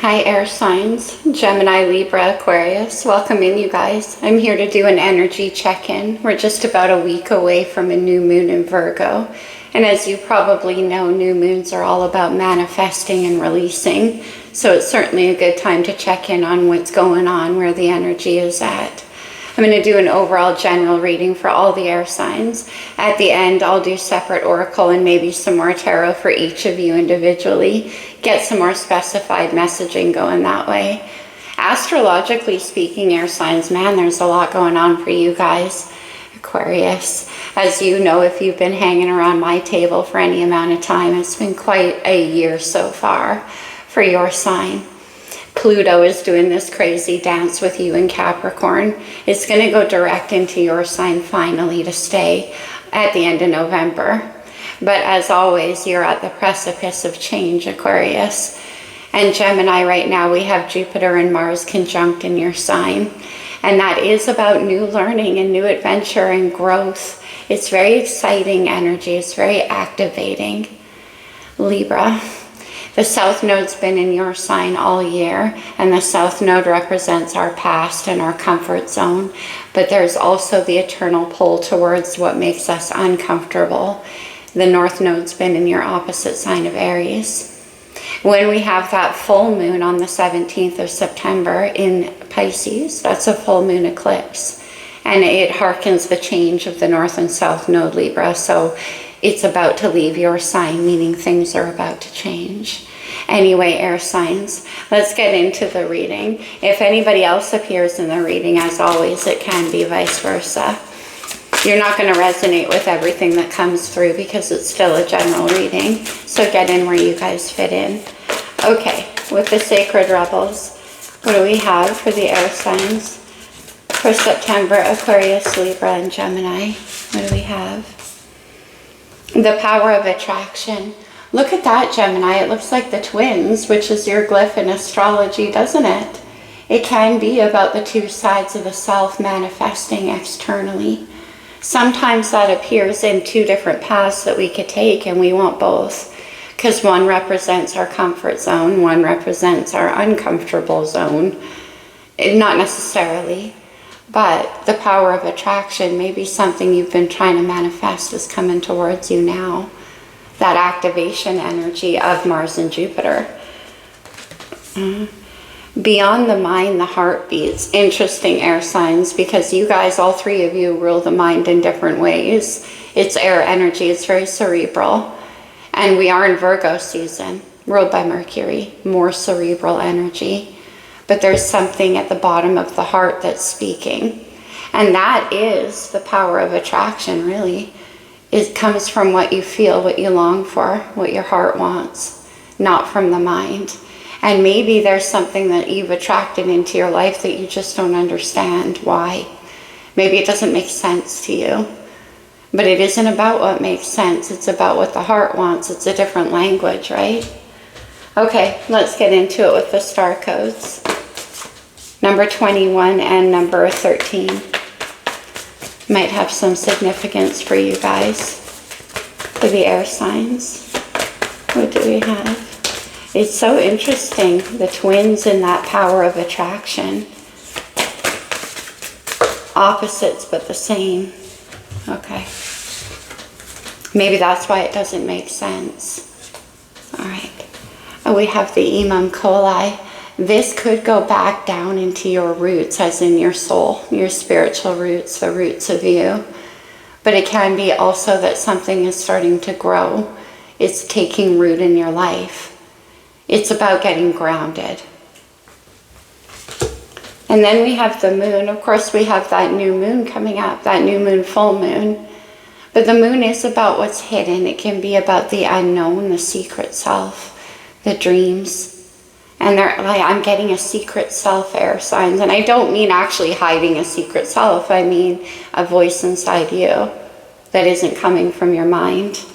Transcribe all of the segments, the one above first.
Hi air signs, Gemini, Libra, Aquarius. Welcome in, you guys. I'm here to do an energy check-in. We're just about a week away from a new moon in Virgo. And as you probably know, new moons are all about manifesting and releasing. So it's certainly a good time to check in on what's going on, where the energy is at. I'm going to do an overall general reading for all the air signs. At the end, I'll do separate oracle and maybe some more tarot for each of you individually. Get some more specified messaging going that way. Astrologically speaking, air signs, man, there's a lot going on for you guys. Aquarius, as you know, if you've been hanging around my table for any amount of time, it's been quite a year so far for your sign. Pluto is doing this crazy dance with you in Capricorn. It's going to go direct into your sign finally to stay at the end of November. But as always, you're at the precipice of change, Aquarius. And Gemini, right now we have Jupiter and Mars conjunct in your sign. And that is about new learning and new adventure and growth. It's very exciting energy. It's very activating. Libra. The South Node's been in your sign all year, and the South Node represents our past and our comfort zone, but there's also the eternal pull towards what makes us uncomfortable. The North Node's been in your opposite sign of Aries. When we have that full moon on the 17th of September in Pisces, that's a full moon eclipse, and it harkens the change of the North and South Node, Libra, so it's about to leave your sign, meaning things are about to change. Anyway, air signs, let's get into the reading. If anybody else appears in the reading, as always, it can be vice versa. You're not going to resonate with everything that comes through because it's still a general reading. So get in where you guys fit in. Okay, with the Sacred Rebels, what do we have for the air signs for September? Aquarius, Libra, and Gemini. What do we have? The power of attraction. Look at that, Gemini. It looks like the twins, which is your glyph in astrology, doesn't it? It can be about the two sides of the self manifesting externally. Sometimes that appears in two different paths that we could take, and we want both. Because one represents our comfort zone, one represents our uncomfortable zone. Not necessarily. But the power of attraction, maybe something you've been trying to manifest is coming towards you now. That activation energy of Mars and Jupiter. Beyond the mind, the heart beats. Interesting air signs, because you guys, all three of you, rule the mind in different ways. It's air energy. It's very cerebral. And we are in Virgo season, ruled by Mercury. More cerebral energy. But there's something at the bottom of the heart that's speaking. And that is the power of attraction, really. It comes from what you feel, what you long for, what your heart wants, not from the mind. And maybe there's something that you've attracted into your life that you just don't understand why. Maybe it doesn't make sense to you. But it isn't about what makes sense. It's about what the heart wants. It's a different language, right? Okay, let's get into it with the star codes. Number 21 and number 13 might have some significance for you guys, for the air signs. What do we have? It's so interesting, the twins and that power of attraction. Opposites but the same. Okay. Maybe that's why it doesn't make sense. All right. We have the Imam Coli. This could go back down into your roots, as in your soul, your spiritual roots, the roots of you. But it can be also that something is starting to grow. It's taking root in your life. It's about getting grounded. And then we have the moon. Of course, we have that new moon coming up, that new moon, full moon. But the moon is about what's hidden. It can be about the unknown, the secret self, the dreams. And they're like, I'm getting a secret self, air signs. And I don't mean actually hiding a secret self. I mean a voice inside you that isn't coming from your mind.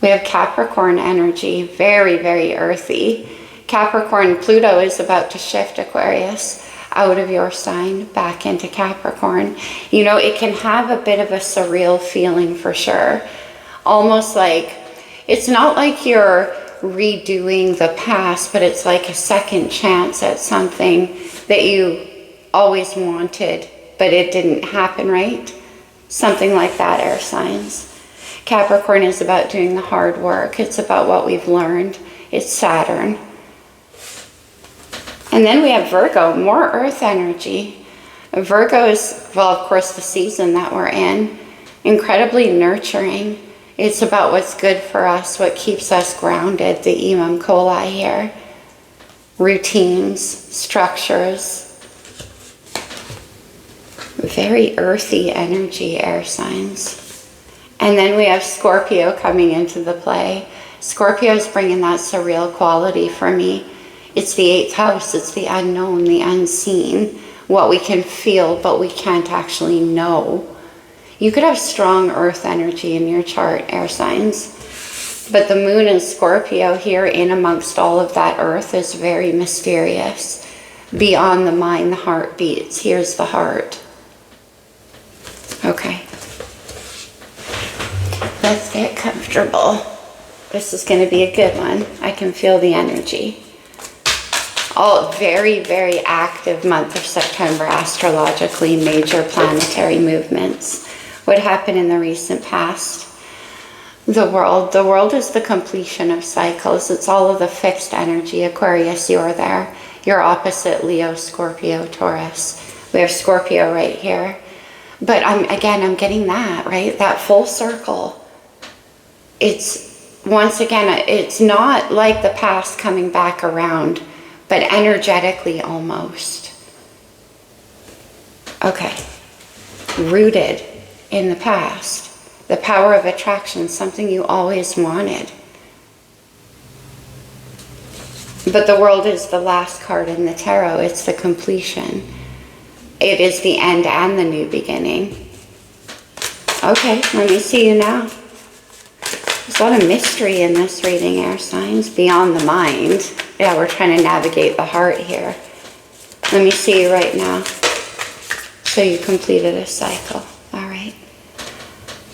We have Capricorn energy, very, very earthy. Capricorn, Pluto is about to shift, Aquarius, out of your sign back into Capricorn. You know, it can have a bit of a surreal feeling for sure. Almost like, it's not like you're redoing the past, but it's like a second chance at something that you always wanted, but it didn't happen, right? Something like that, air signs. Capricorn is about doing the hard work. It's about what we've learned. It's Saturn. And then we have Virgo, more earth energy. Virgo is, well, of course, the season that we're in. Incredibly nurturing. It's about what's good for us, what keeps us grounded, the Imam Coli here. Routines, structures. Very earthy energy, air signs. And then we have Scorpio coming into the play. Scorpio is bringing that surreal quality for me. It's the 8th house. It's the unknown, the unseen. What we can feel, but we can't actually know. You could have strong earth energy in your chart, air signs. But the moon in Scorpio here in amongst all of that earth is very mysterious. Beyond the mind, the heart beats. Here's the heart. Okay. Let's get comfortable. This is going to be a good one. I can feel the energy. All very, very active month of September astrologically, major planetary movements. What happened in the recent past? The world is the completion of cycles. It's all of the fixed energy. Aquarius, you're there. You're opposite Leo, Scorpio, Taurus. We have Scorpio right here. But I'm getting that, right? That full circle. It's, once again, it's not like the past coming back around, but energetically almost. Okay. Rooted in the past. The power of attraction, something you always wanted. But the world is the last card in the tarot. It's the completion. It is the end and the new beginning. Okay, let me see you now. There's a lot of mystery in this reading, air signs, beyond the mind. Yeah, we're trying to navigate the heart here. Let me see you right now. So you completed a cycle. All right.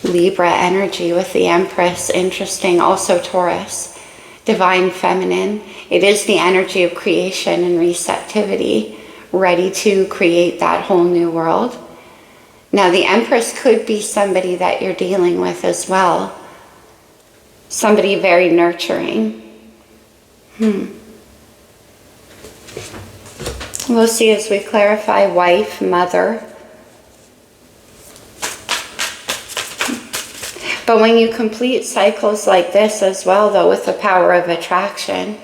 Libra energy with the Empress. Interesting. Also Taurus. Divine feminine. It is the energy of creation and receptivity. Ready to create that whole new world. Now the Empress could be somebody that you're dealing with as well. Somebody very nurturing. We'll see as we clarify. Wife, mother. But when you complete cycles like this as well, though, with the power of attraction,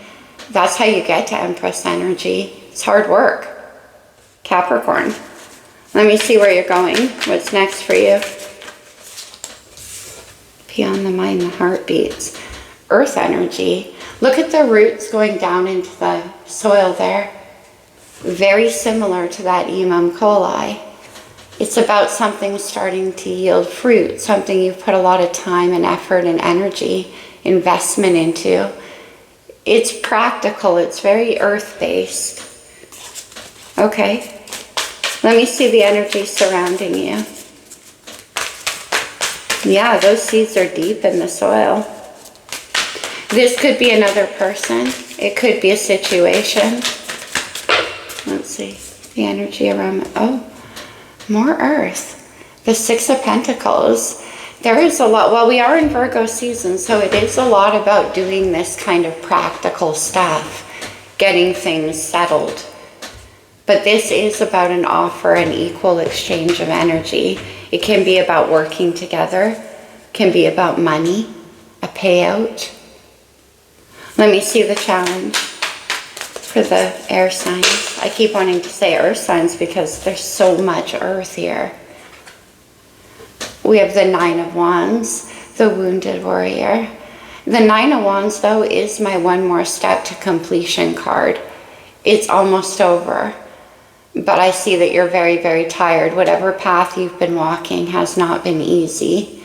that's how you get to Empress energy. It's hard work. Capricorn. Let me see where you're going. What's next for you? Beyond the mind, the heart beats. Earth energy. Look at the roots going down into the soil there. Very similar to that Imam Coli. It's about something starting to yield fruit, something you've put a lot of time and effort and energy, investment into. It's practical. It's very earth-based. Okay. Let me see the energy surrounding you. Yeah, those seeds are deep in the soil. This could be another person. It could be a situation. Let's see. The energy around. Oh, more earth. The Six of Pentacles. There is a lot. Well, we are in Virgo season, so it is a lot about doing this kind of practical stuff. Getting things settled. But this is about an offer, an equal exchange of energy. It can be about working together. It can be about money, a payout. Let me see the challenge for the air signs. I keep wanting to say earth signs because there's so much earth here. We have the Nine of Wands, the Wounded Warrior. The Nine of Wands, though, is my one more step to completion card. It's almost over. But I see that you're very, very tired. Whatever path you've been walking has not been easy.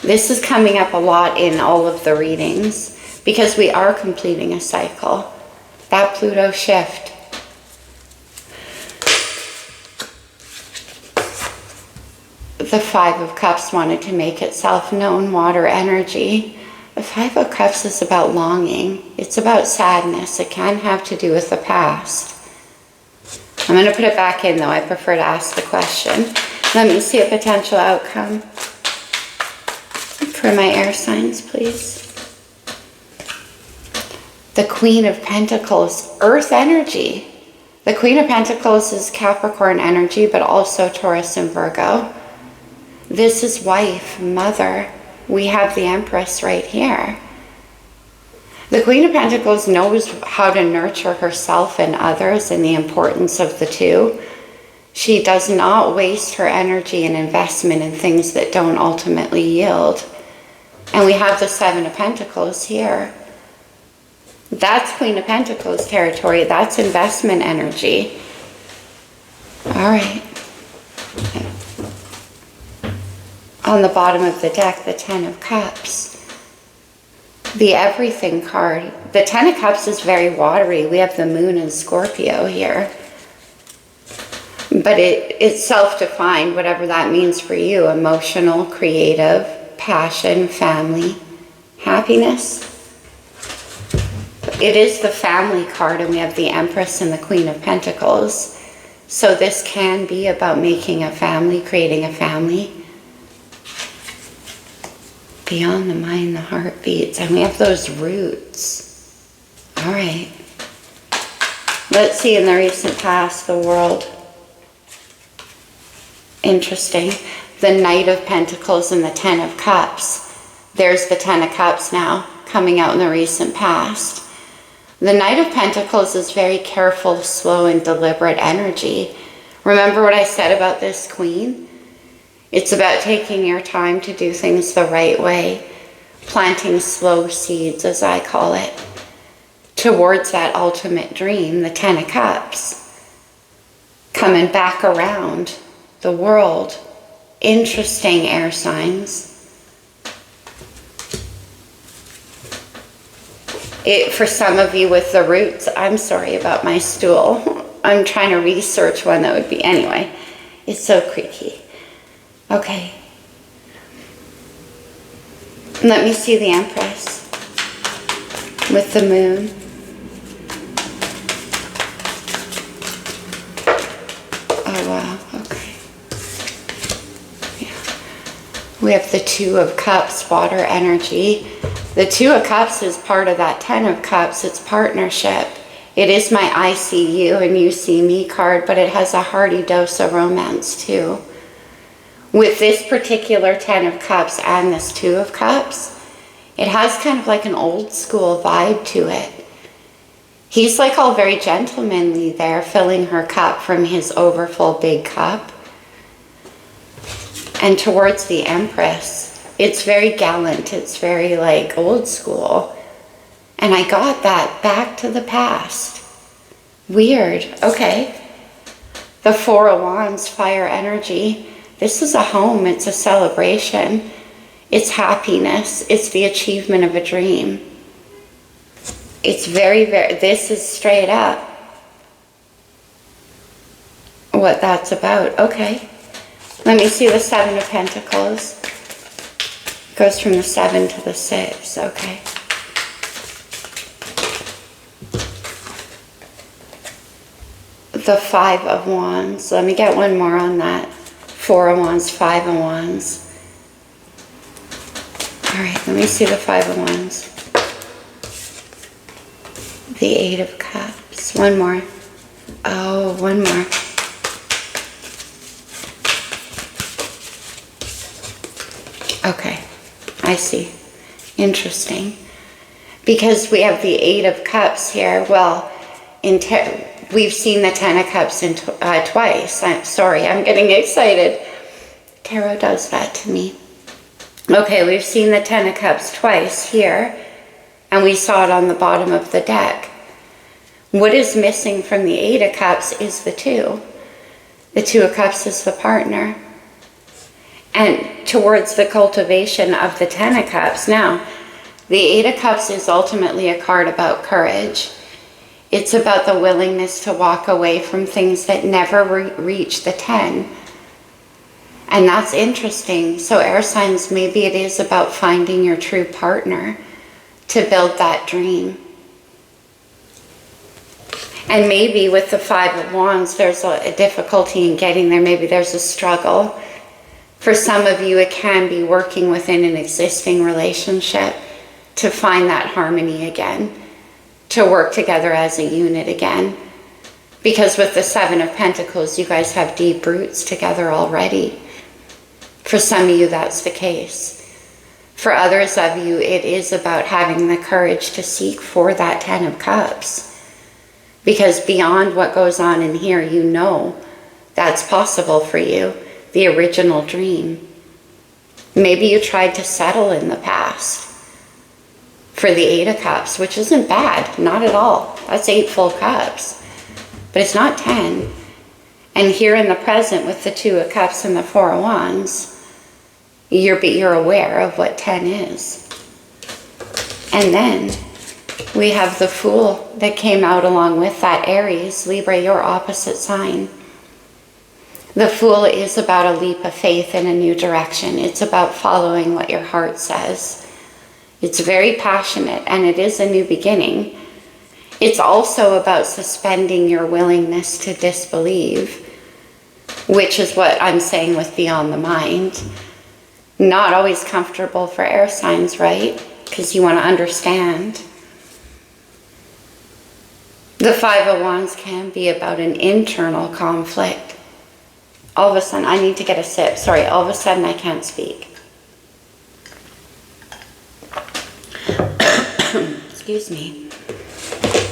This is coming up a lot in all of the readings because we are completing a cycle. That Pluto shift. The Five of Cups wanted to make itself known, water energy. The Five of Cups is about longing. It's about sadness. It can have to do with the past. I'm going to put it back in though. I prefer to ask the question. Let me see a potential outcome for my air signs, please. The Queen of Pentacles, Earth energy. The Queen of Pentacles is Capricorn energy, but also Taurus and Virgo. This is wife, mother. We have the Empress right here. The Queen of Pentacles knows how to nurture herself and others and the importance of the two. She does not waste her energy and investment in things that don't ultimately yield. And we have the Seven of Pentacles here. That's Queen of Pentacles territory. That's investment energy. All right. On the bottom of the deck, the Ten of Cups. The Everything card. The Ten of Cups is very watery. We have the Moon in Scorpio here. But it's self-defined, whatever that means for you. Emotional, creative, passion, family, happiness. It is the family card, and we have the Empress and the Queen of Pentacles. So this can be about making a family, creating a family. Beyond the mind, the heart beats. And we have those roots. All right. Let's see in the recent past, the world. Interesting. The Knight of Pentacles and the Ten of Cups. There's the Ten of Cups now, coming out in the recent past. The Knight of Pentacles is very careful, slow, and deliberate energy. Remember what I said about this Queen? It's about taking your time to do things the right way, planting slow seeds, as I call it, towards that ultimate dream, the Ten of Cups. Coming back around the world. Interesting, air signs. For some of you with the roots, I'm sorry about my stool. I'm trying to research one that would be, anyway, it's so creaky. Okay. Let me see the Empress with the Moon. Oh, wow. Okay. Yeah. We have the Two of Cups, water energy. The Two of Cups is part of that Ten of Cups. It's partnership. It is my I see you and you see me card, but it has a hearty dose of romance too. With this particular Ten of Cups and this Two of Cups, it has kind of like an old school vibe to it. He's like all very gentlemanly there, filling her cup from his overfull big cup. And towards the Empress, it's very gallant. It's very like old school. And I got that back to the past. Weird. Okay. The Four of Wands, fire energy. This is a home, it's a celebration, it's happiness, it's the achievement of a dream. It's very, this is straight up what that's about. Okay, let me see the Seven of Pentacles. Goes from the 7 to the 6, okay. The Five of Wands, let me get one more on that. Four of Wands, Five of Wands. All right, let me see the Five of Wands. The Eight of Cups. One more. Oh, one more. Okay, I see. Interesting. Because we have the Eight of Cups here. Well, we've seen the Ten of Cups twice. I'm sorry, I'm getting excited. Tarot does that to me. Okay, we've seen the Ten of Cups twice here, and we saw it on the bottom of the deck. What is missing from the Eight of Cups is the Two. The Two of Cups is the partner. And towards the cultivation of the Ten of Cups. Now, the Eight of Cups is ultimately a card about courage. It's about the willingness to walk away from things that never reach the 10. And that's interesting. So air signs, maybe it is about finding your true partner. to build that dream. And maybe with the Five of Wands, there's a difficulty in getting there. Maybe there's a struggle. For some of you, it can be working within an existing relationship to find that harmony again, to work together as a unit again. Because with the Seven of Pentacles, you guys have deep roots together already. For some of you, that's the case. For others of you, it is about having the courage to seek for that Ten of Cups. Because beyond what goes on in here, you know that's possible for you, the original dream. Maybe you tried to settle in the past for the Eight of Cups, which isn't bad, not at all. That's 8 full cups, but it's not 10. And here in the present with the Two of Cups and the Four of Wands, you're aware of what 10 is. And then we have the Fool that came out along with that. Aries, Libra, your opposite sign. The Fool is about a leap of faith in a new direction. It's about following what your heart says. It's very passionate, and it is a new beginning. It's also about suspending your willingness to disbelieve, which is what I'm saying with Beyond the Mind. Not always comfortable for air signs, right? Because you want to understand. The Five of Wands can be about an internal conflict. All of a sudden, I need to get a sip. Sorry, all of a sudden I can't speak. Excuse me.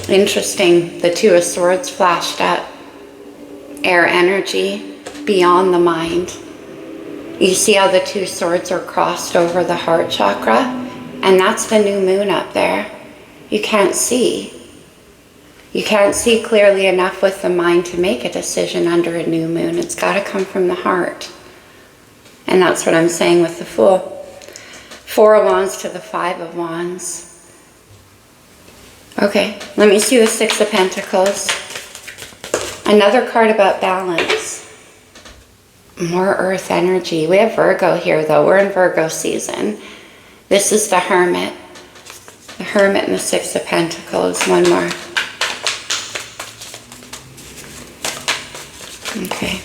Interesting. The Two of Swords flashed up. Air energy, beyond the mind. You see how the two swords are crossed over the heart chakra? And that's the new moon up there. You can't see. You can't see clearly enough with the mind to make a decision under a new moon. It's got to come from the heart. And that's what I'm saying with the Fool. Four of Wands to the Five of Wands. Okay, let me see the Six of Pentacles. Another card about balance. More earth energy. We have Virgo here though. We're in Virgo season. This is the Hermit. The Hermit and the Six of Pentacles. One more. Okay.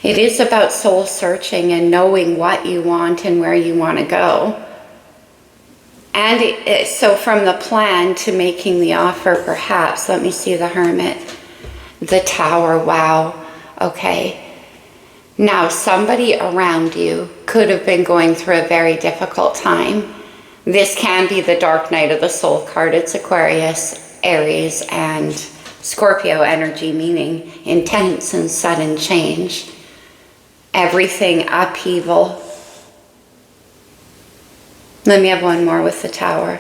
It is about soul searching and knowing what you want and where you want to go. And so from the plan to making the offer, perhaps, let me see the Hermit. The Tower, wow. Okay. Now, somebody around you could have been going through a very difficult time. This can be the Dark Night of the Soul card. It's Aquarius, Aries, and Scorpio energy, meaning intense and sudden change. Everything upheaval. Let me have one more with the Tower.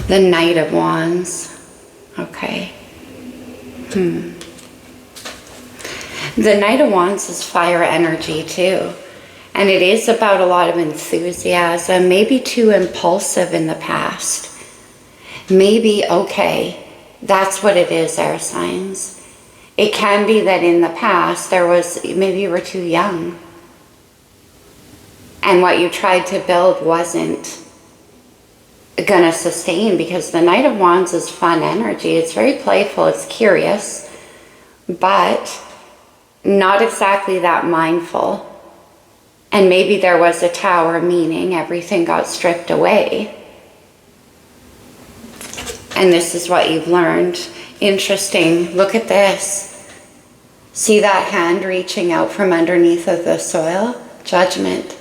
The Knight of Wands. Okay. The Knight of Wands is fire energy too. And it is about a lot of enthusiasm, maybe too impulsive in the past. Maybe, okay, that's what it is, air signs. It can be that in the past maybe you were too young. And what you tried to build wasn't gonna sustain, because the Knight of Wands is fun energy. It's very playful, it's curious, but not exactly that mindful. And maybe there was a Tower, meaning everything got stripped away. And this is what you've learned. Interesting. Look at this. See that hand reaching out from underneath of the soil? Judgment.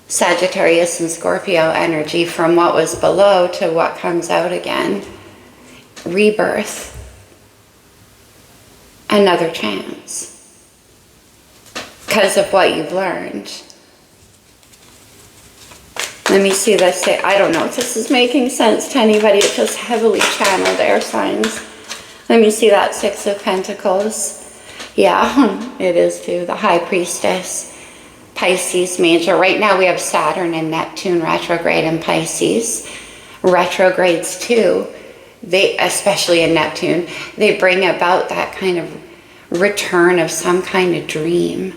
Sagittarius and Scorpio energy, from what was below to what comes out again. Rebirth. Another chance. Because of what you've learned. Let me see this. I don't know if this is making sense to anybody. It's just heavily channeled air signs. Let me see that Six of Pentacles. Yeah, it is too. The High Priestess. Pisces major. Right now we have Saturn and Neptune retrograde in Pisces. Retrogrades too, especially in Neptune, they bring about that kind of return of some kind of dream.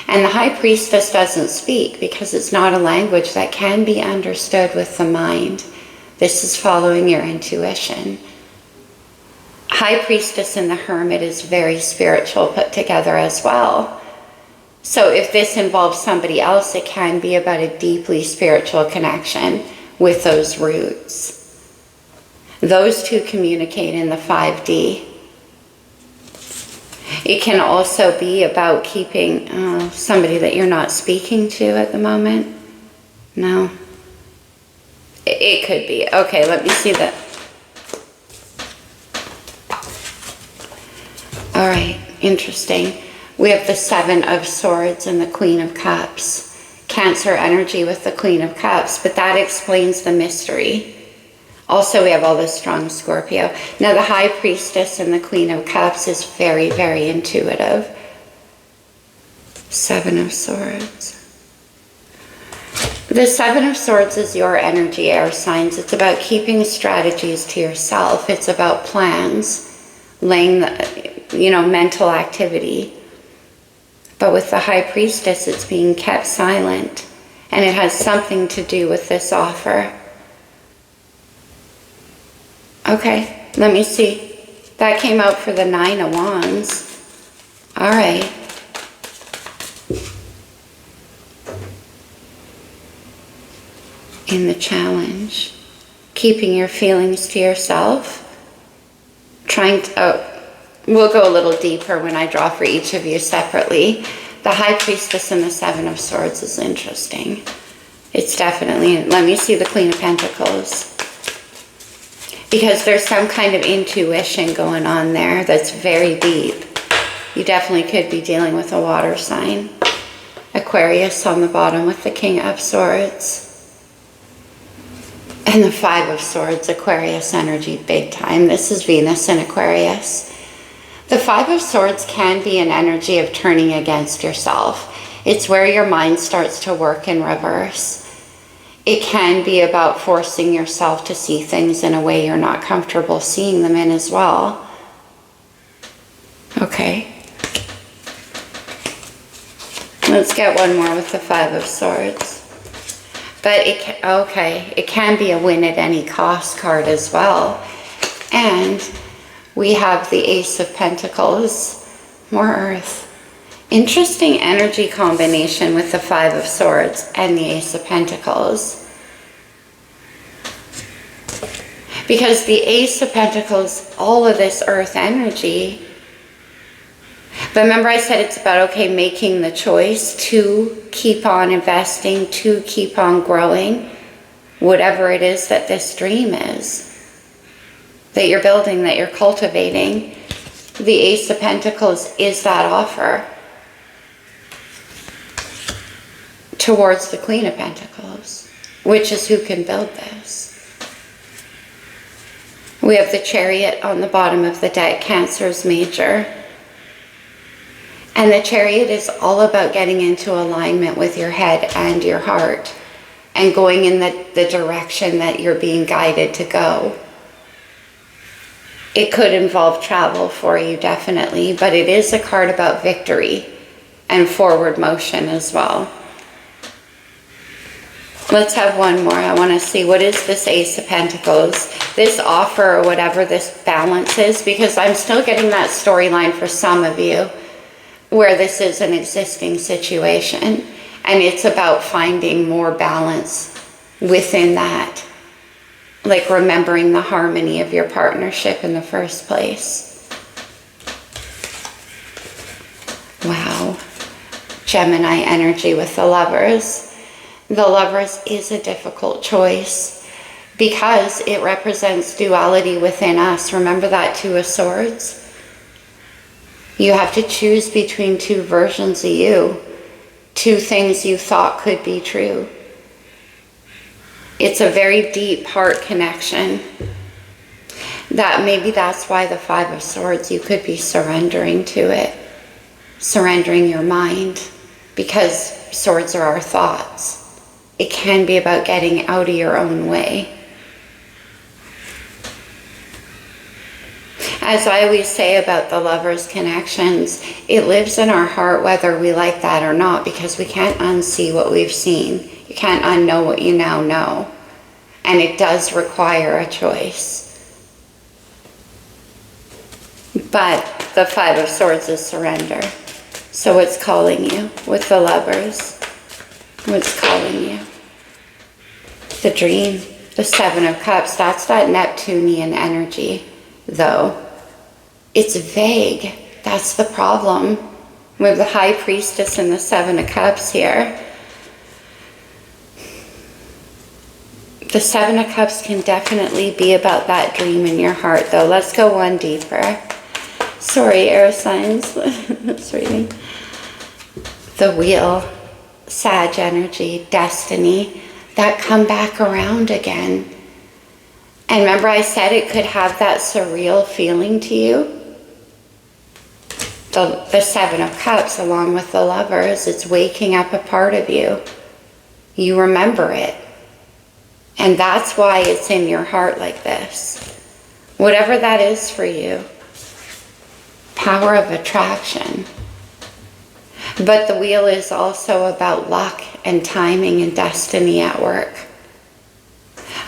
And the High Priestess doesn't speak because it's not a language that can be understood with the mind. This is following your intuition. High Priestess and the Hermit is very spiritual put together as well. So if this involves somebody else, it can be about a deeply spiritual connection with those roots. Those two communicate in the 5D. It can also be about keeping somebody that you're not speaking to at the moment. No. It could be. Okay, let me see that. All right, interesting. We have the 7 of Swords and the Queen of Cups. Cancer energy with the Queen of Cups, but that explains the mystery. Also, we have all this strong Scorpio. Now, the High Priestess and the Queen of Cups is very, very intuitive. 7 of Swords. The 7 of Swords is your energy, air signs. It's about keeping strategies to yourself. It's about plans, laying the, mental activity. But with the High Priestess, it's being kept silent. And it has something to do with this offer. Okay, let me see. That came out for the 9 of Wands. All right. In the challenge, keeping your feelings to yourself. We'll go a little deeper when I draw for each of you separately. The High Priestess and the 7 of Swords is interesting. It's definitely, let me see the Queen of Pentacles. Because there's some kind of intuition going on there that's very deep. You definitely could be dealing with a water sign. Aquarius on the bottom with the King of Swords. And the 5 of Swords, Aquarius energy, big time. This is Venus in Aquarius. The 5 of Swords can be an energy of turning against yourself. It's where your mind starts to work in reverse. It can be about forcing yourself to see things in a way you're not comfortable seeing them in as well. Okay. Let's get one more with the 5 of Swords. But it can be a win at any cost card as well. And we have the Ace of Pentacles, more Earth. Interesting energy combination with the 5 of Swords and the Ace of Pentacles. Because the Ace of Pentacles, all of this Earth energy. But remember I said it's about, making the choice to keep on investing, to keep on growing, whatever it is that this dream is, that you're building, that you're cultivating. The Ace of Pentacles is that offer towards the Queen of Pentacles, which is who can build this. We have the Chariot on the bottom of the deck, Cancer's major. And the Chariot is all about getting into alignment with your head and your heart and going in the direction that you're being guided to go. It could involve travel for you, definitely, but it is a card about victory and forward motion as well. Let's have one more. I want to see, what is this Ace of Pentacles? This offer or whatever this balance is, because I'm still getting that storyline for some of you where this is an existing situation and it's about finding more balance within that. Like remembering the harmony of your partnership in the first place. Wow. Gemini energy with the Lovers. The Lovers is a difficult choice because it represents duality within us. Remember that 2 of Swords? You have to choose between 2 versions of you, 2 things you thought could be true. It's a very deep heart connection. Maybe that's why the 5 of Swords, you could be surrendering to it. Surrendering your mind, because swords are our thoughts. It can be about getting out of your own way. As I always say about the Lovers connections, it lives in our heart whether we like that or not, because we can't unsee what we've seen. You can't unknow what you now know. And it does require a choice. But the Five of Swords is surrender. So what's calling you with the Lovers? What's calling you? The dream, the Seven of Cups, that's that Neptunian energy, though. It's vague. That's the problem. We have the High Priestess and the Seven of Cups here. The Seven of Cups can definitely be about that dream in your heart, though. Let's go one deeper. Sorry, air signs. That's reading. The Wheel, Sag energy, destiny, that come back around again. And remember I said it could have that surreal feeling to you? The Seven of Cups along with the Lovers, it's waking up a part of you. You remember it. And that's why it's in your heart like this. Whatever that is for you. Power of attraction. But the Wheel is also about luck and timing and destiny at work.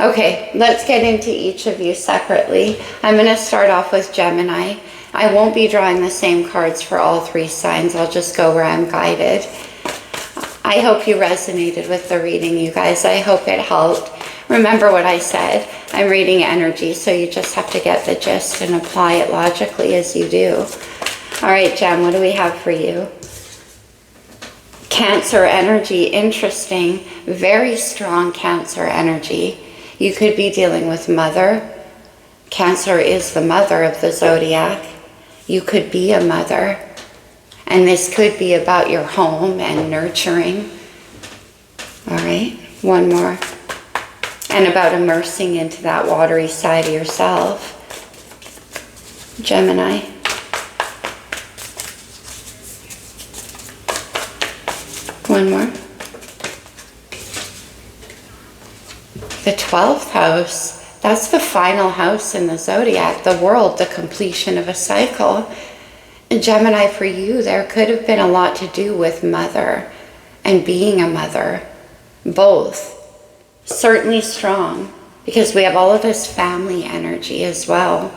Okay, let's get into each of you separately. I'm going to start off with Gemini. I won't be drawing the same cards for all three signs. I'll just go where I'm guided. I hope you resonated with the reading, you guys. I hope it helped. Remember what I said. I'm reading energy, so you just have to get the gist and apply it logically as you do. All right, Gem, what do we have for you? Cancer energy, interesting. Very strong Cancer energy. You could be dealing with mother. Cancer is the mother of the zodiac. You could be a mother. And this could be about your home and nurturing. All right, one more. And about immersing into that watery side of yourself. Gemini. One more. The 12th house. That's the final house in the zodiac, the world, the completion of a cycle. And Gemini, for you, there could have been a lot to do with mother and being a mother. Both. Certainly strong, because we have all of this family energy as well.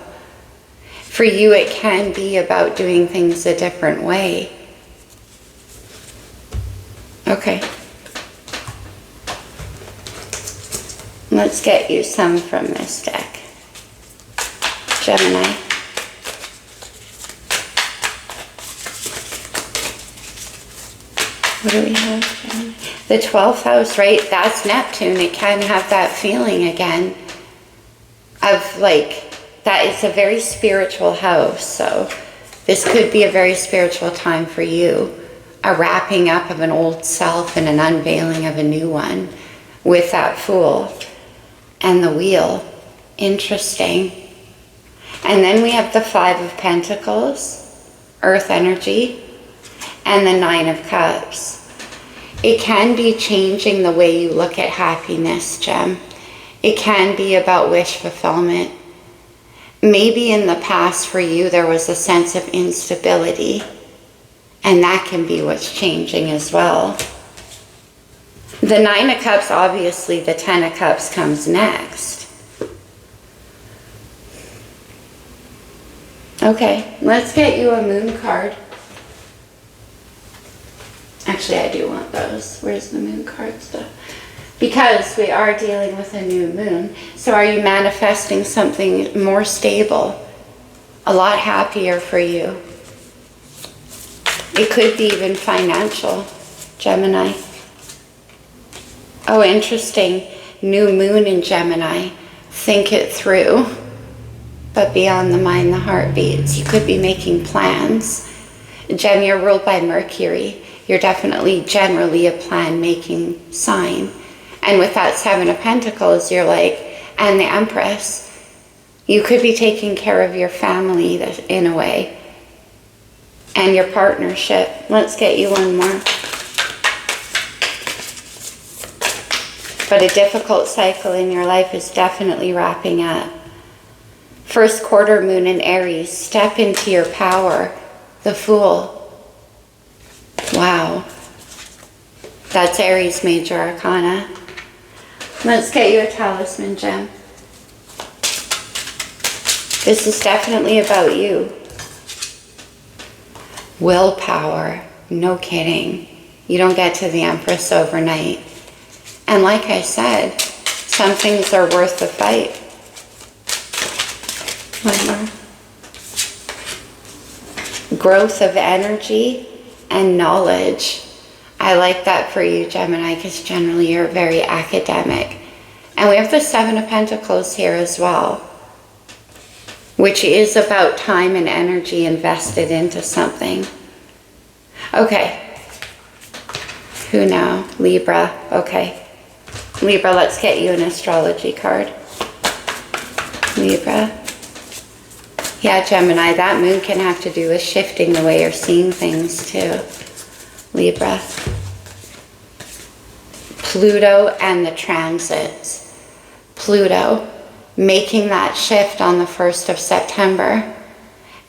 For you, it can be about doing things a different way. Okay. Let's get you some from this deck. Gemini. What do we have, Gemini? The 12th house, right? That's Neptune. It can have that feeling again of like, that is a very spiritual house. So this could be a very spiritual time for you. A wrapping up of an old self and an unveiling of a new one with that Fool. And the Wheel. Interesting. And then we have the Five of Pentacles, Earth energy, and the Nine of Cups. It can be changing the way you look at happiness, Gem. It can be about wish fulfillment. Maybe in the past for you there was a sense of instability, and that can be what's changing as well. The Nine of Cups, obviously the Ten of Cups comes next. Okay, let's get you a Moon card. Actually, I do want those. Where's the Moon card stuff? Because we are dealing with a new moon. So are you manifesting something more stable? A lot happier for you. It could be even financial, Gemini. Oh, interesting. New moon in Gemini. Think it through. But beyond the mind, the heart beats. You could be making plans. Gem, you're ruled by Mercury. You're definitely generally a plan-making sign. And with that Seven of Pentacles, you're like, and the Empress, you could be taking care of your family in a way. And your partnership. Let's get you one more. But a difficult cycle in your life is definitely wrapping up. First quarter moon in Aries, step into your power. The Fool. Wow. That's Aries major arcana. Let's get you a talisman gem. This is definitely about you. Willpower. No kidding. You don't get to the Empress overnight. And like I said, some things are worth the fight. One more. Growth of energy and knowledge. I like that for you, Gemini, because generally you're very academic. And we have the Seven of Pentacles here as well, which is about time and energy invested into something. Okay. Who now? Libra. Okay. Libra, let's get you an astrology card. Libra. Yeah, Gemini, that moon can have to do with shifting the way you're seeing things too. Libra. Pluto and the transits. Pluto making that shift on the 1st of September.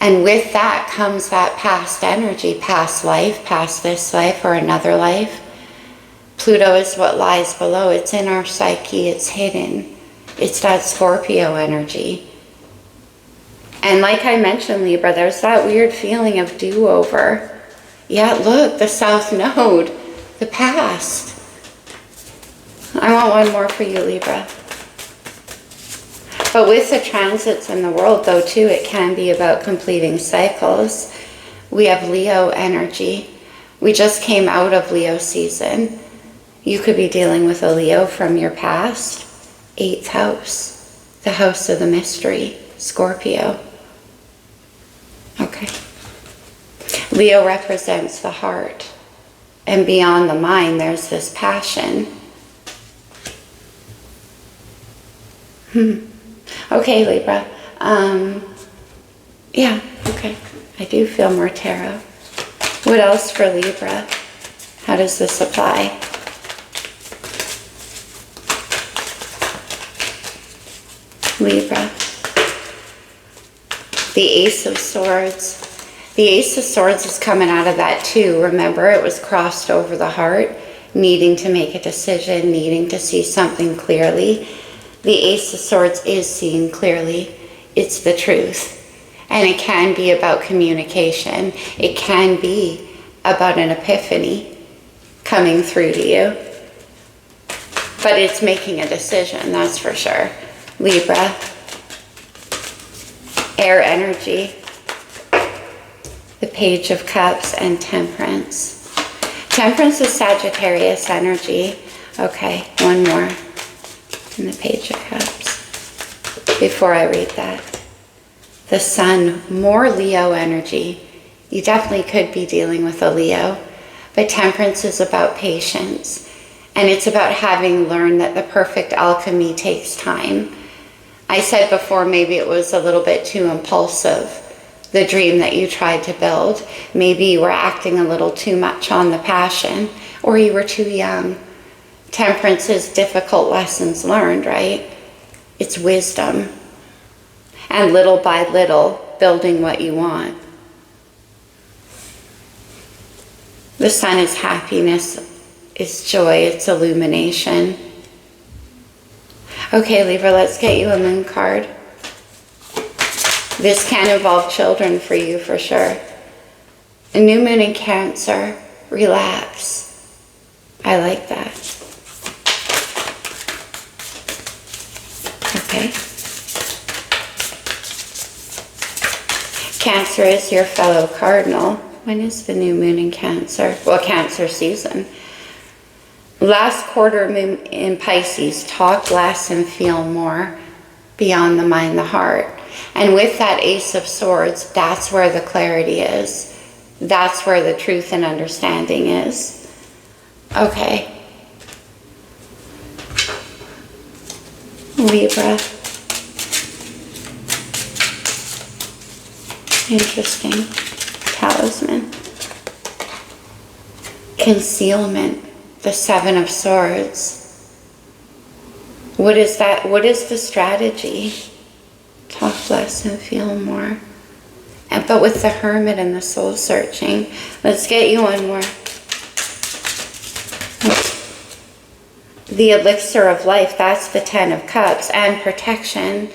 And with that comes that past energy, past life, past this life or another life. Pluto is what lies below. It's in our psyche. It's hidden. It's that Scorpio energy. And like I mentioned, Libra, there's that weird feeling of do-over. Yeah, look, the South Node, the past. I want one more for you, Libra. But with the transits in the world, though, too, it can be about completing cycles. We have Leo energy. We just came out of Leo season. You could be dealing with a Leo from your past. 8th house, the house of the mystery, Scorpio. Okay. Leo represents the heart. And beyond the mind, there's this passion. Okay, Libra. Yeah, okay. I do feel more tarot. What else for Libra? How does this apply? Libra. The Ace of Swords. The Ace of Swords is coming out of that too. Remember, it was crossed over the heart, needing to make a decision, needing to see something clearly. The Ace of Swords is seeing clearly. It's the truth. And it can be about communication. It can be about an epiphany coming through to you. But it's making a decision, that's for sure. Libra. Air energy. The Page of Cups and Temperance. Temperance is Sagittarius energy. Okay, one more. And the Page of Cups. Before I read that. The Sun, more Leo energy. You definitely could be dealing with a Leo. But Temperance is about patience. And it's about having learned that the perfect alchemy takes time. I said before maybe it was a little bit too impulsive, the dream that you tried to build. Maybe you were acting a little too much on the passion, or you were too young. Temperance is difficult lessons learned, right? It's wisdom. And little by little, building what you want. The Sun is happiness, is joy, it's illumination. Okay, Libra, let's get you a moon card. This can involve children for you for sure. A new moon in Cancer, relax. I like that. Okay. Cancer is your fellow cardinal. When is the new moon in Cancer? Well, Cancer season. Last quarter moon in Pisces, talk less and feel more, beyond the mind, the heart. And with that Ace of Swords, that's where the clarity is. That's where the truth and understanding is. Okay. Libra. Interesting. Talisman. Concealment. The Seven of Swords. What is that? What is the strategy? Talk love less and feel more. But with the Hermit and the soul searching, let's get you one more. The elixir of life, that's the 10 of Cups, and protection.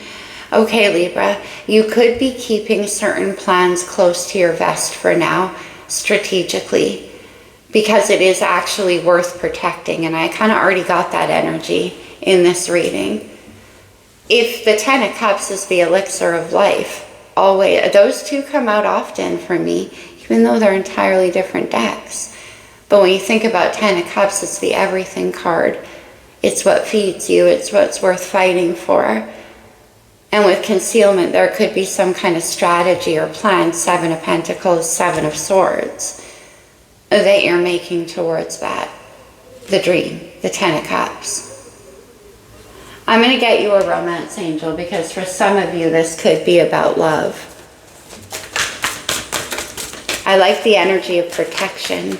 Okay, Libra, you could be keeping certain plans close to your vest for now, strategically, because it is actually worth protecting. And I kind of already got that energy in this reading. If the 10 of Cups is the elixir of life, always, those two come out often for me, even though they're entirely different decks. But when you think about 10 of Cups, it's the everything card. It's what feeds you. It's what's worth fighting for. And with concealment, there could be some kind of strategy or plan, 7 of Pentacles, 7 of Swords, that you're making towards that. The dream, the 10 of Cups. I'm going to get you a romance angel because for some of you, this could be about love. I like the energy of protection.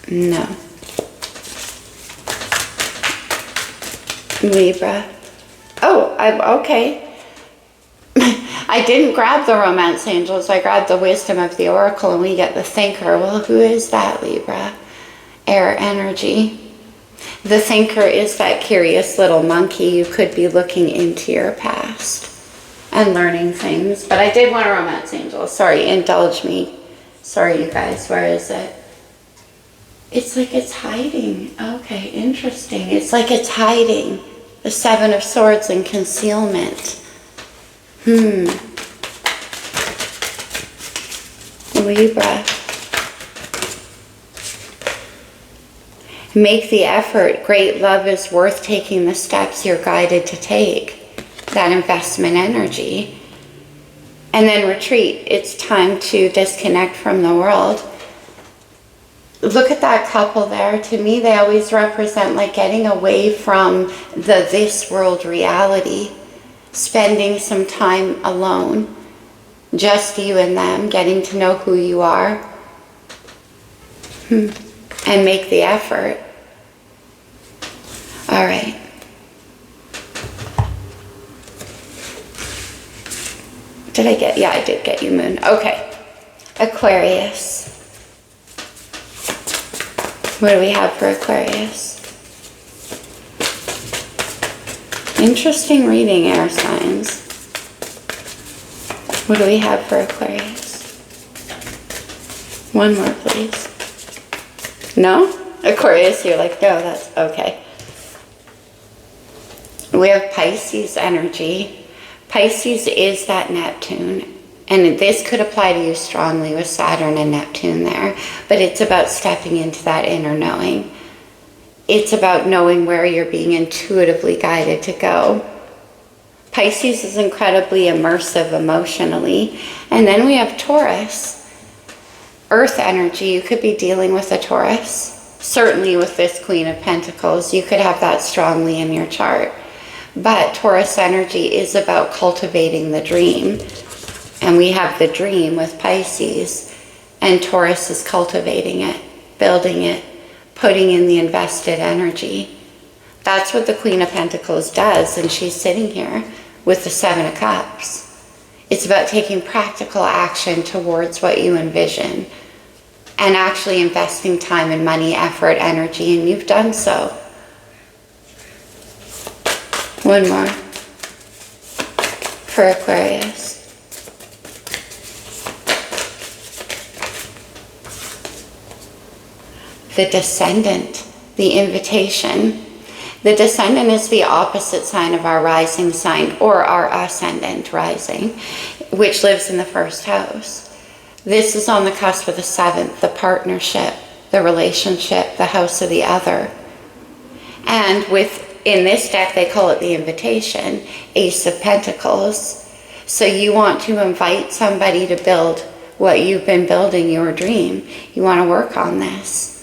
No. Libra. Oh, okay. I didn't grab the romance angels. I grabbed the wisdom of the oracle and we get the thinker. Well, who is that, Libra? Air energy. The thinker is that curious little monkey. You could be looking into your past and learning things. But I did want a romance angel. Sorry, indulge me. Sorry, you guys. Where is it? It's like it's hiding. Okay, interesting. It's like it's hiding. The 7 of Swords and concealment. Libra. Make the effort. Great love is worth taking the steps you're guided to take. That investment energy. And then retreat. It's time to disconnect from the world. Look at that couple there. To me, they always represent like getting away from the this world reality, spending some time alone, just you and them, getting to know who you are, and make the effort. All right. Did I get, yeah, I did get you, Moon. Okay. Aquarius. What do we have for Aquarius? Interesting reading, air signs. What do we have for Aquarius? One more, please. No? Aquarius, you're like, no, that's okay. We have Pisces energy. Pisces is that Neptune. And this could apply to you strongly with Saturn and Neptune there. But it's about stepping into that inner knowing. It's about knowing where you're being intuitively guided to go. Pisces is incredibly immersive emotionally. And then we have Taurus. Earth energy, you could be dealing with a Taurus. Certainly with this Queen of Pentacles, you could have that strongly in your chart. But Taurus energy is about cultivating the dream. And we have the dream with Pisces, and Taurus is cultivating it, building it, putting in the invested energy. That's what the Queen of Pentacles does, and she's sitting here with the 7 of Cups. It's about taking practical action towards what you envision and actually investing time and money, effort, energy, and you've done so. One more for Aquarius. The Descendant, the invitation. The Descendant is the opposite sign of our rising sign, or our ascendant rising, which lives in the first house. This is on the cusp of the 7th, the partnership, the relationship, the house of the other. And in this deck, they call it the invitation, Ace of Pentacles. So you want to invite somebody to build what you've been building, your dream. You want to work on this.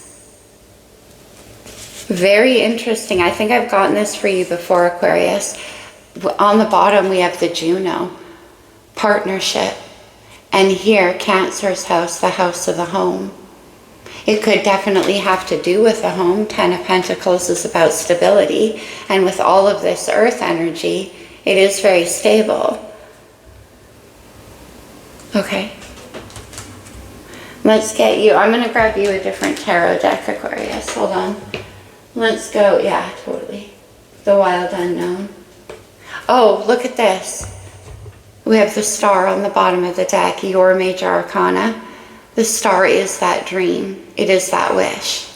Very interesting. I think I've gotten this for you before, Aquarius. On the bottom, we have the Juno, partnership. And here, Cancer's house, the house of the home. It could definitely have to do with the home. 10 of Pentacles is about stability. And with all of this earth energy, it is very stable. Okay. Let's get you, I'm going to grab you a different tarot deck, Aquarius. Hold on. Let's go, yeah, totally. The Wild Unknown. Oh, look at this. We have the star on the bottom of the deck, your major arcana. The star is that dream. It is that wish.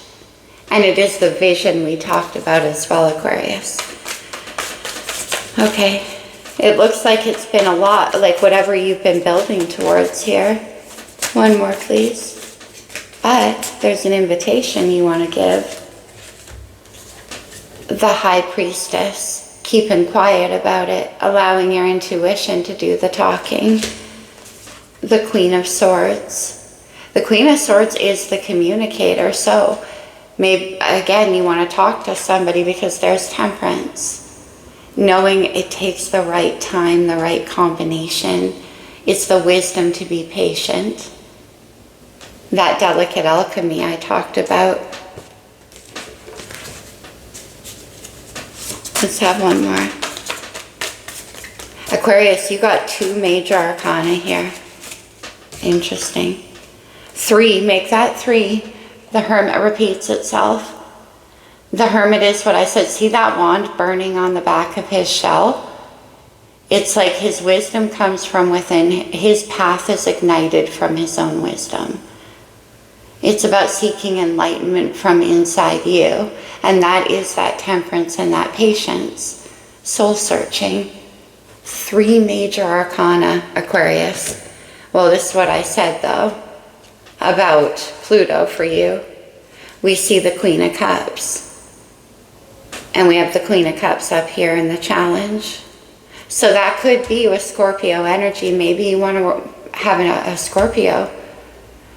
And it is the vision we talked about as well, Aquarius. Okay. It looks like it's been a lot, like whatever you've been building towards here. One more, please. But there's an invitation you want to give. The High Priestess, keeping quiet about it, allowing your intuition to do the talking. The Queen of Swords. The Queen of Swords is the communicator, so maybe, again, you want to talk to somebody because there's Temperance. Knowing it takes the right time, the right combination. It's the wisdom to be patient. That delicate alchemy I talked about. Let's have one more. Aquarius, you got 2 major arcana here. Interesting. 3, make that 3. The Hermit repeats itself. The Hermit is what I said. See that wand burning on the back of his shell? It's like his wisdom comes from within. His path is ignited from his own wisdom. It's about seeking enlightenment from inside you. And that is that temperance and that patience. Soul searching. 3 major arcana, Aquarius. Well, this is what I said, though, about Pluto for you. We see the Queen of Cups. And we have the Queen of Cups up here in the challenge. So that could be with Scorpio energy. Maybe you want to have a Scorpio.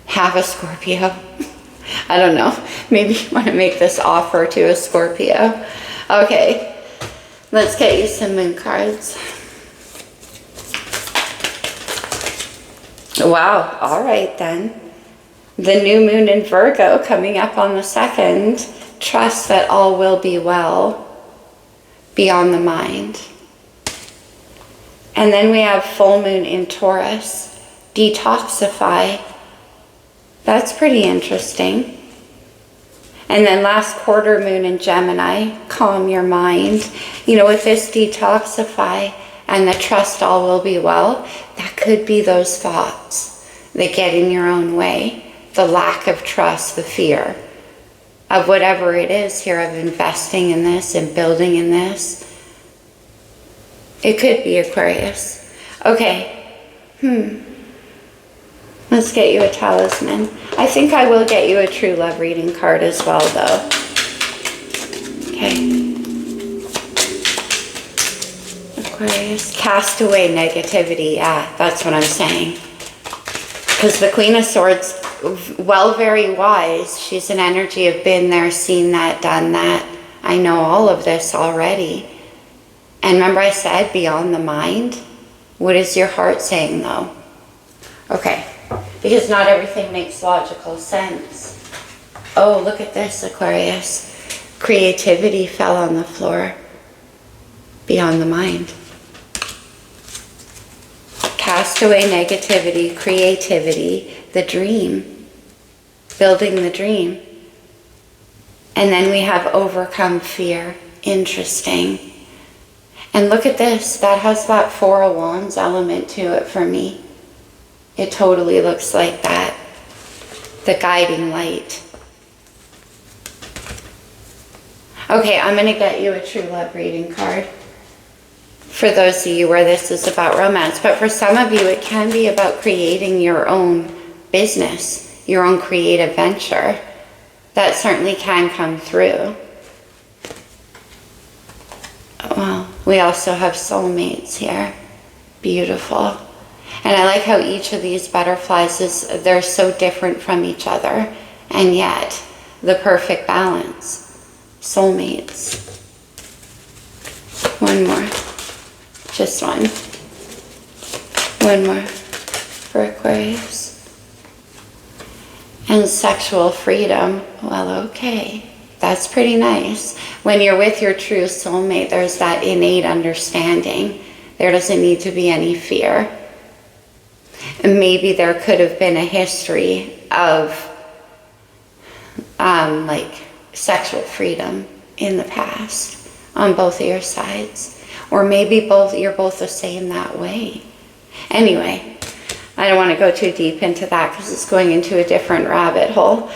Have a Scorpio. I don't know. Maybe you want to make this offer to a Scorpio. Okay. Let's get you some moon cards. Wow. All right then. The new moon in Virgo coming up on the 2nd. Trust that all will be well. Beyond the mind. And then we have full moon in Taurus. Detoxify. That's pretty interesting. And then last quarter moon in Gemini. Calm your mind. You know, with this detoxify and the trust all will be well, that could be those thoughts that get in your own way. The lack of trust, the fear of whatever it is here, of investing in this and building in this. It could be Aquarius. Okay. Let's get you a talisman. I think I will get you a true love reading card as well, though. Okay. Aquarius. Cast away negativity. Yeah, that's what I'm saying. Because the Queen of Swords, well, very wise. She's an energy of been there, seen that, done that. I know all of this already. And remember I said beyond the mind? What is your heart saying though? Okay. Because not everything makes logical sense. Oh, look at this, Aquarius. Creativity fell on the floor. Beyond the mind. Cast away negativity, creativity, the dream. Building the dream. And then we have overcome fear. Interesting. And look at this. That has that 4 of Wands element to it for me. It totally looks like that. The guiding light. Okay, I'm going to get you a true love reading card. For those of you where this is about romance. But for some of you, it can be about creating your own business, your own creative venture. That certainly can come through. Well, we also have soulmates here. Beautiful. And I like how each of these butterflies they're so different from each other. And yet, the perfect balance. Soulmates. One more. Just one. One more for Aquarius. And sexual freedom. Well, okay. That's pretty nice. When you're with your true soulmate, there's that innate understanding. There doesn't need to be any fear. And maybe there could have been a history of like sexual freedom in the past on both of your sides. Or maybe you're both the same that way. Anyway, I don't want to go too deep into that because it's going into a different rabbit hole.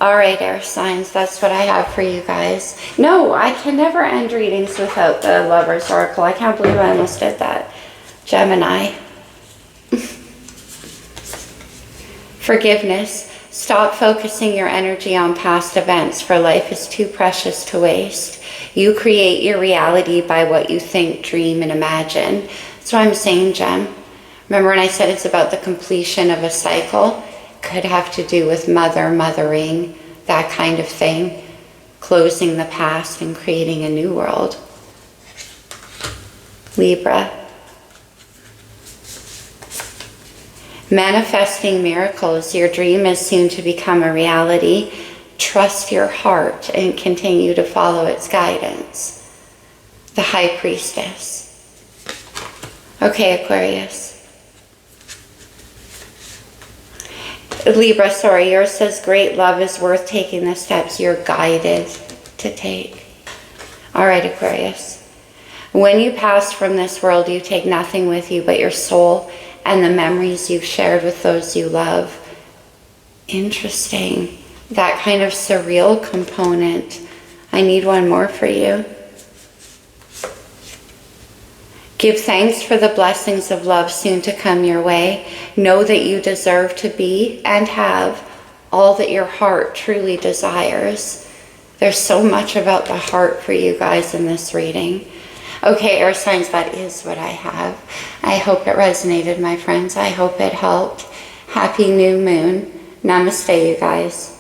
All right, air signs, that's what I have for you guys. No, I can never end readings without the Lover's Oracle. I can't believe I almost did that. Gemini. Forgiveness. Stop focusing your energy on past events, for life is too precious to waste. You create your reality by what you think, dream, and imagine. That's what I'm saying, Gem. Remember when I said it's about the completion of a cycle? Could have to do with mothering, that kind of thing. Closing the past and creating a new world. Libra. Manifesting miracles. Your dream is soon to become a reality. Trust your heart and continue to follow its guidance. The High Priestess. Okay, Aquarius. Libra, sorry, yours says great love is worth taking the steps you're guided to take. All right, Aquarius. When you pass from this world, you take nothing with you but your soul and the memories you've shared with those you love. Interesting. That kind of surreal component. I need one more for you. Give thanks for the blessings of love soon to come your way. Know that you deserve to be and have all that your heart truly desires. There's so much about the heart for you guys in this reading. Okay, air signs, that is what I have. I hope it resonated, my friends. I hope it helped. Happy new moon. Namaste, you guys.